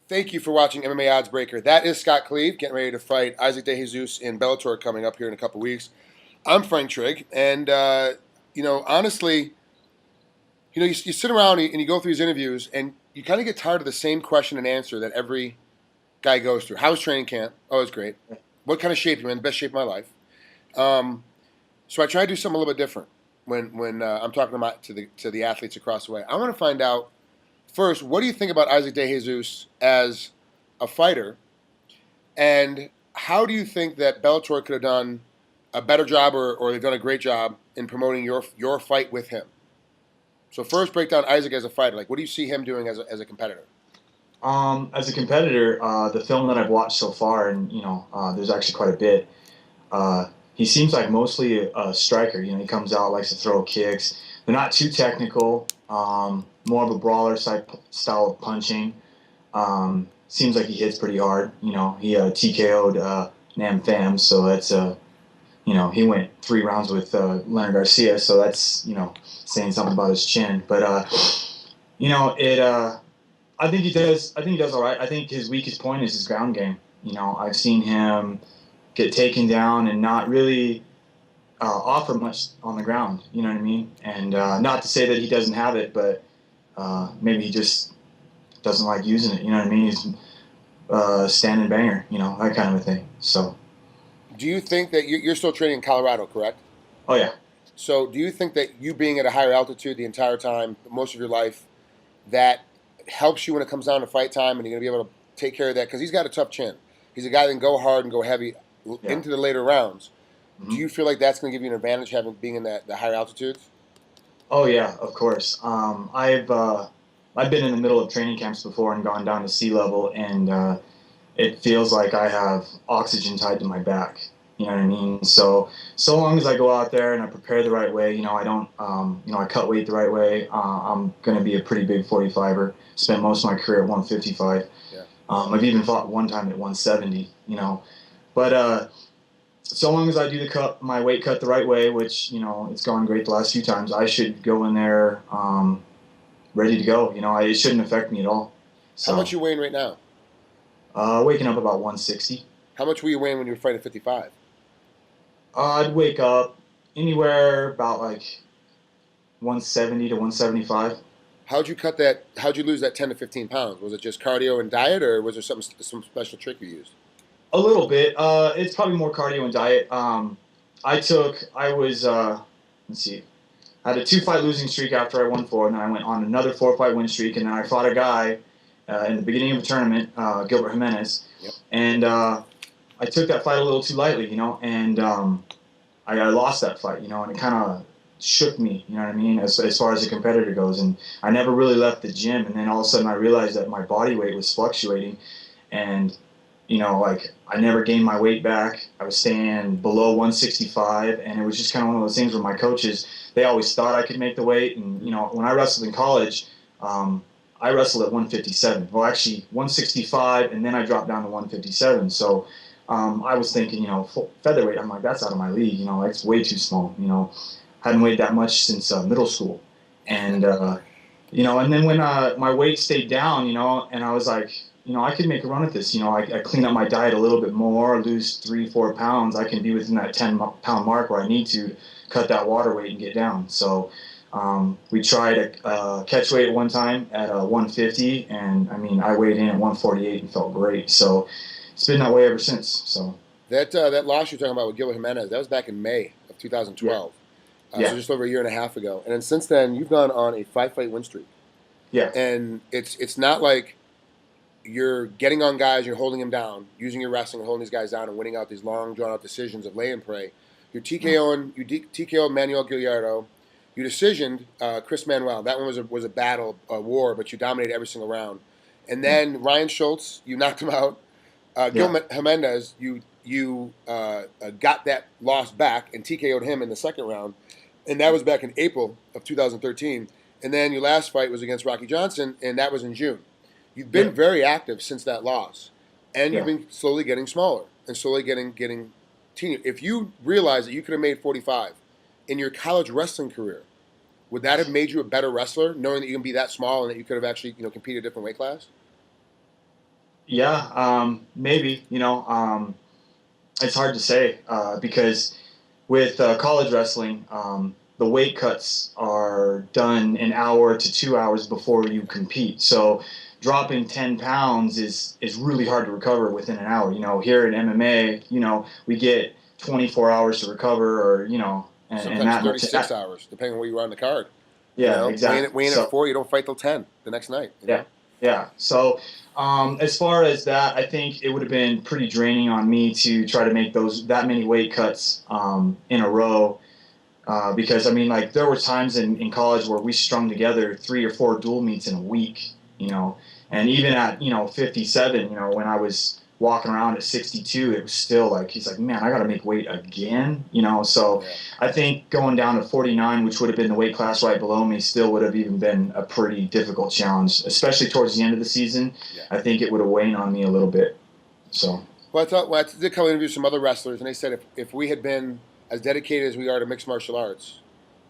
Thank you for watching MMA Oddsbreaker. That is Scott Cleve getting ready to fight Isaac DeJesus in Bellator coming up here in a couple weeks. I'm Frank Trigg, and honestly, you sit around and you go through these interviews, and you kind of get tired of the same question and answer that every guy goes through. How's training camp? Oh, it's great. What kind of shape you in? Best shape of my life. So I try to do something a little bit different when I'm talking to the athletes across the way. I want to find out first, what do you think about Isaac DeJesus as a fighter, and how do you think that Bellator could have done a better job, or they've done a great job in promoting your fight with him? So first, break down Isaac as a fighter. Like, what do you see him doing as a competitor? As a competitor, the film that I've watched so far, and there's actually quite a bit. He seems like mostly a striker. He comes out, likes to throw kicks. They're not too technical. More of a brawler style of punching. Seems like he hits pretty hard. He TKO'd Nam Pham, so that's he went 3 rounds with Leonard Garcia, so that's saying something about his chin. But it. I think he does. I think he does all right. I think his weakest point is his ground game. I've seen him get taken down and not really offer much on the ground. You know what I mean? And not to say that he doesn't have it, but maybe he just doesn't like using it. You know what I mean? He's standing banger. That kind of a thing. So. Do you think that you're still training in Colorado, correct? Oh yeah. So do you think that you being at a higher altitude the entire time, most of your life, that helps you when it comes down to fight time, and you're going to be able to take care of that? Because he's got a tough chin. He's a guy that can go hard and go heavy into the later rounds. Mm-hmm. Do you feel like that's going to give you an advantage being in the higher altitudes? Oh yeah, of course. I've been in the middle of training camps before and gone down to sea level, and it feels like I have oxygen tied to my back. You know what I mean? So long as I go out there and I prepare the right way, I don't, I cut weight the right way, I'm going to be a pretty big 45er. Spent most of my career at 155. Yeah. I've even fought one time at 170, But so long as I do my weight cut the right way, which, it's gone great the last few times, I should go in there ready to go. It shouldn't affect me at all. So, how much are you weighing right now? Waking up about 160. How much were you weighing when you were fighting 55? I'd wake up anywhere about like 170 to 175. How'd you cut that? How'd you lose that 10 to 15 pounds? Was it just cardio and diet, or was there some special trick you used? A little bit. It's probably more cardio and diet. Let's see, I had a 2-fight losing streak after I won 4, and then I went on another 4-fight win streak, and then I fought a guy in the beginning of the tournament, Gilbert Jimenez, yep. And I took that fight a little too lightly, and I lost that fight, and it kind of shook me, you know what I mean, as far as a competitor goes, and I never really left the gym, and then all of a sudden I realized that my body weight was fluctuating, and I never gained my weight back. I was staying below 165, and it was just kind of one of those things where my coaches, they always thought I could make the weight, and when I wrestled in college, I wrestled at 157. Well, actually 165, and then I dropped down to 157. So I was thinking, featherweight. I'm like, that's out of my league. It's way too small. Hadn't weighed that much since middle school, and and then when my weight stayed down, and I was like, I could make a run at this. I clean up my diet a little bit more, lose 3-4 pounds. I can be within that 10-pound mark where I need to cut that water weight and get down. So. We tried a catch weight at one time at 150, and I weighed in at 148 and felt great. So it's been that way ever since. So that loss you're talking about with Gilbert Jimenez, that was back in May of 2012. Yeah. So just over a year and a half ago. And then since then, you've gone on a 5-fight win streak. Yeah. And it's not like you're getting on guys, you're holding them down, using your wrestling and holding these guys down and winning out these long, drawn-out decisions of lay and pray. You're TKO'd Manuel Gallardo. You decisioned Chris Manuel. That one was a battle, a war, but you dominated every single round. And then Ryan Schultz, you knocked him out. Gil Jimenez, you got that loss back and TKO'd him in the second round. And that was back in April of 2013. And then your last fight was against Rocky Johnson, and that was in June. You've been very active since that loss. And you've been slowly getting smaller and slowly getting teenier. If you realize that you could have made 45 in your college wrestling career, would that have made you a better wrestler, knowing that you can be that small and that you could have actually, competed a different weight class? Yeah, maybe. It's hard to say because with college wrestling, the weight cuts are done an hour to 2 hours before you compete. So dropping 10 pounds is really hard to recover within an hour. Here in MMA, we get 24 hours to recover, or and Sometimes that much. 36 hours, depending on where you are on the card. Yeah, Weighing exactly. weighing at So 4, you don't fight till 10 the next night. yeah, yeah. So as far as that, I think it would have been pretty draining on me to try to make that many weight cuts in a row. Because I mean, like there were times in college where we strung together 3 or 4 dual meets in a week, and even at 57, when I was walking around at 62, it was still like he's like, man, I got to make weight again, So Yeah. I think going down to 49, which would have been the weight class right below me, still would have even been a pretty difficult challenge, especially towards the end of the season. Yeah. I think it would have weighed on me a little bit. So. Well, I did come interview some other wrestlers, and they said if we had been as dedicated as we are to mixed martial arts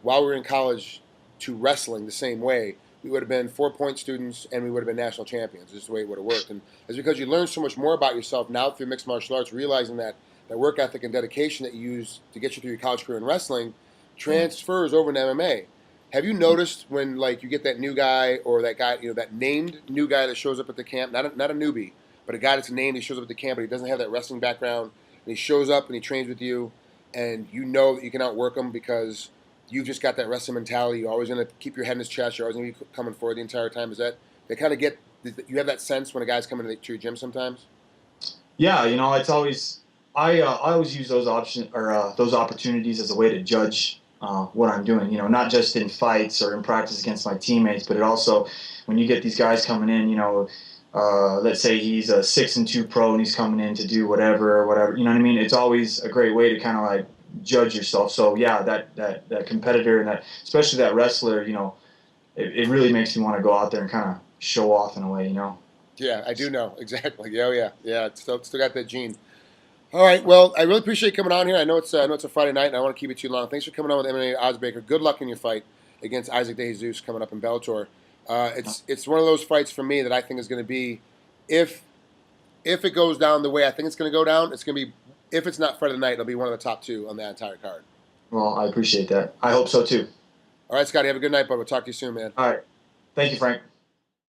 while we were in college to wrestling the same way, we would have been 4-point students and we would have been national champions. This is the way it would have worked. And it's because you learn so much more about yourself now through mixed martial arts, realizing that work ethic and dedication that you use to get you through your college career in wrestling transfers over to MMA. Have you noticed when like you get that new guy or that guy, that named new guy that shows up at the camp, not a newbie, but a guy that's named, he shows up at the camp, but he doesn't have that wrestling background, and he shows up and he trains with you, and you know that you can outwork him because you've just got that wrestling mentality. You're always going to keep your head in his chest. You're always going to be coming forward the entire time. Is that they kind of get? You have that sense when a guy's coming to your gym sometimes. Yeah, it's always I always use those options or those opportunities as a way to judge what I'm doing. Not just in fights or in practice against my teammates, but it also when you get these guys coming in. Let's say he's a 6-2 pro and he's coming in to do whatever or whatever. You know what I mean? It's always a great way to kind of like judge yourself. So yeah, that competitor and that especially that wrestler, it really makes me want to go out there and kind of show off in a way. Yeah, I do know exactly. Yeah, oh, yeah. It's still got that gene. All right. Well, I really appreciate you coming on here. I know it's a Friday night, and I don't want to keep it too long. Thanks for coming on with MMA Oddsbreaker. Good luck in your fight against Isaac DeJesus coming up in Bellator. It's one of those fights for me that I think is going to be, if it goes down the way I think it's going to go down, it's going to be, if it's not fight of the night, it'll be one of the top 2 on that entire card. Well, I appreciate that. I hope so too. All right, Scotty. Have a good night, bud. We'll talk to you soon, man. All right. Thank you, Frank.